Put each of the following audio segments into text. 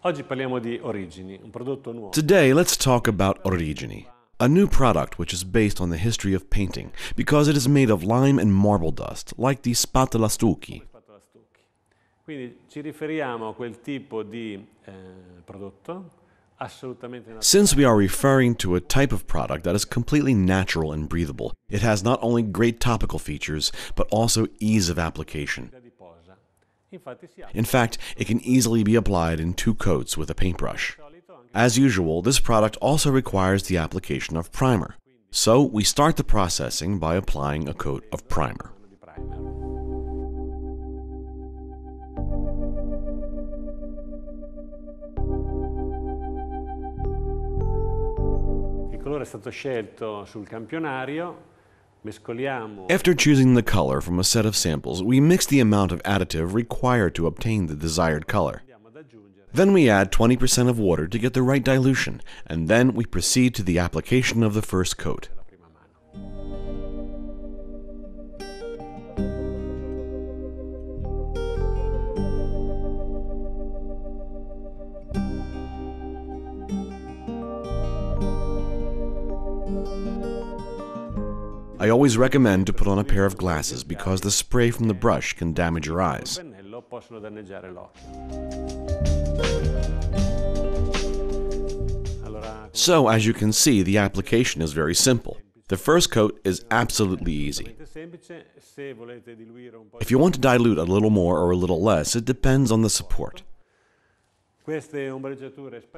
Oggi parliamo di Origini, un prodotto nuovo. Today, let's talk about Origini, a new product which is based on the history of painting because it is made of lime and marble dust, like the spatola stucchi. Quindi ci riferiamo a quel tipo di prodotto assolutamente naturale. Since we are referring to a type of product that is completely natural and breathable, it has not only great topical features, but also ease of application. In fact, it can easily be applied in 2 coats with a paintbrush. As usual, this product also requires the application of primer. So we start the processing by applying a coat of primer. Il colore è stato scelto sul campionario. After choosing the color from a set of samples, we mix the amount of additive required to obtain the desired color. Then we add 20% of water to get the right dilution, and then we proceed to the application of the first coat. I always recommend to put on a pair of glasses because the spray from the brush can damage your eyes. So, as you can see, the application is very simple. The first coat is absolutely easy. If you want to dilute a little more or a little less, it depends on the support.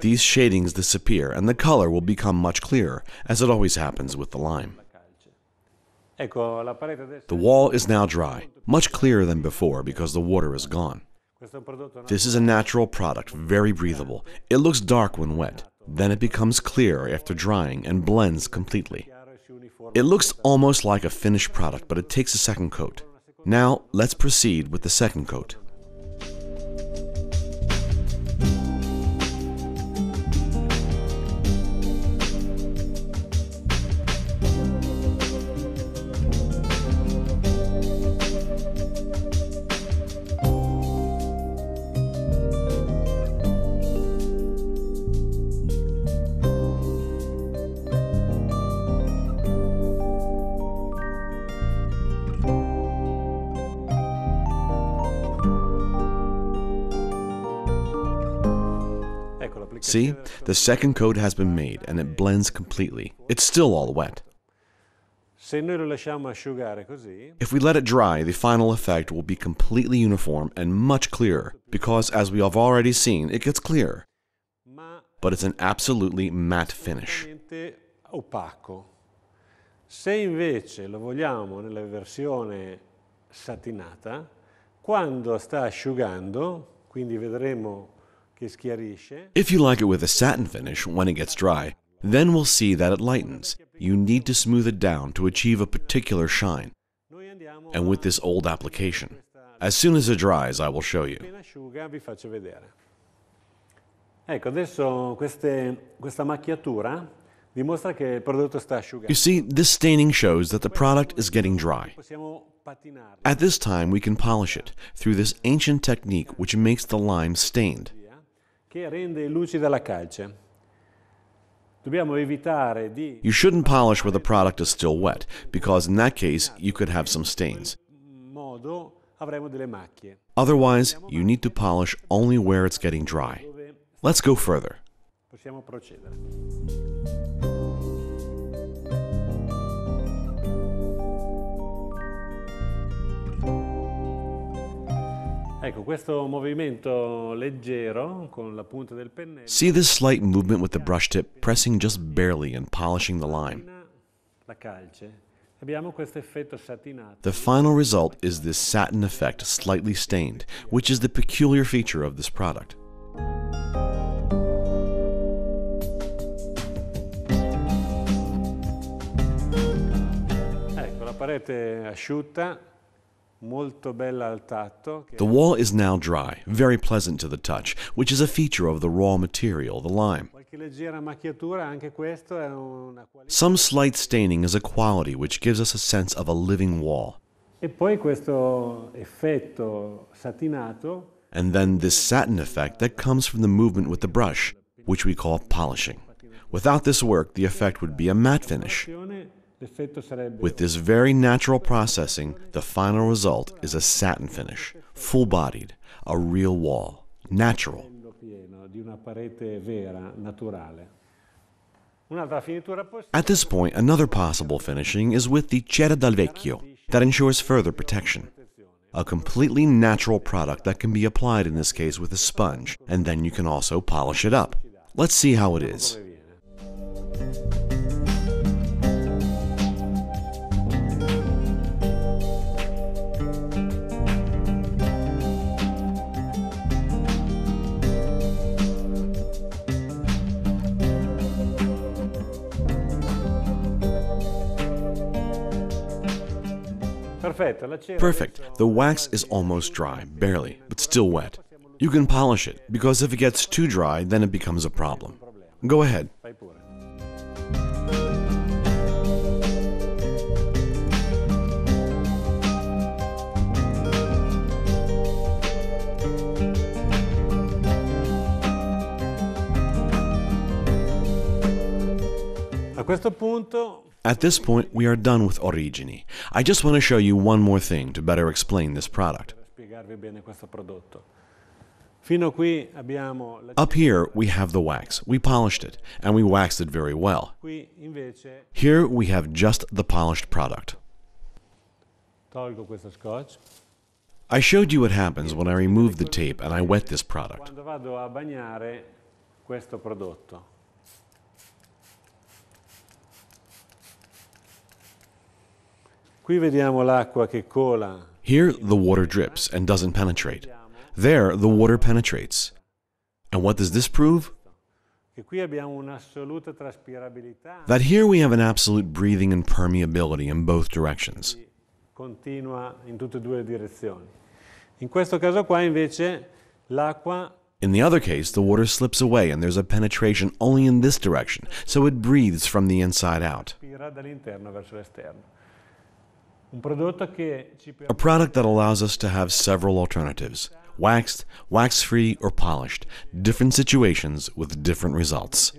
These shadings disappear and the color will become much clearer, as it always happens with the lime. The wall is now dry, much clearer than before because the water is gone. This is a natural product, very breathable. It looks dark when wet, then it becomes clear after drying and blends completely. It looks almost like a finished product, but it takes a second coat. Now, let's proceed with the second coat. See, the second coat has been made and it blends completely. It's still all wet. If we let it dry, the final effect will be completely uniform and much clearer because, as we have already seen, it gets clearer. But it's an absolutely matte finish. Se invece lo vogliamo nella versione satinata, quando sta asciugando, quindi vedremo che schiarisce. If you like it with a satin finish when it gets dry, then we'll see that it lightens. You need to smooth it down to achieve a particular shine. And with this old application, as soon as it dries, I will show you. Ecco, adesso questa macchiatura dimostra che il prodotto sta asciugando. You see, this staining shows that the product is getting dry. At this time, we can polish it through this ancient technique which makes the lime stained. Che rende lucida la calce. Dobbiamo evitare di... You shouldn't polish where the product is still wet, because in that case, you could have some stains. Modo avremo delle macchie. Otherwise, you need to polish only where it's getting dry. Let's go further. Possiamo procedere. Ecco, questo movimento leggero con la punta del pennello. See this slight movement with the brush tip, pressing just barely and polishing the lime. La calce. Abbiamo questo effetto satinato. The final result is this satin effect, slightly stained, which is the peculiar feature of this product. Ecco, la parete asciutta. Molto bella al tatto. The wall is now dry, very pleasant to the touch, which is a feature of the raw material, the lime. Some slight staining is a quality which gives us a sense of a living wall. E poi questo effetto satinato and then this satin effect that comes from the movement with the brush, which we call polishing. Without this work, the effect would be a matte finish. With this very natural processing, the final result is a satin finish, full-bodied, a real wall, natural. At this point, another possible finishing is with the cera dal vecchio that ensures further protection. A completely natural product that can be applied in this case with a sponge, and then you can also polish it up. Let's see how it is. Perfect. The wax is almost dry, barely, but still wet. You can polish it, because if it gets too dry, then it becomes a problem. Go ahead. At this point, we are done with Origini. I just want to show you one more thing to better explain this product. Up here, we have the wax. We polished it, and we waxed it very well. Here, we have just the polished product. I showed you what happens when I remove the tape and I wet this product. Here, the water drips and doesn't penetrate. There, the water penetrates. And what does this prove? That here we have an absolute breathing and permeability in both directions. In the other case, the water slips away and there's a penetration only in this direction, so it breathes from the inside out. A product that allows us to have several alternatives: waxed, wax-free, or polished. Different situations with different results.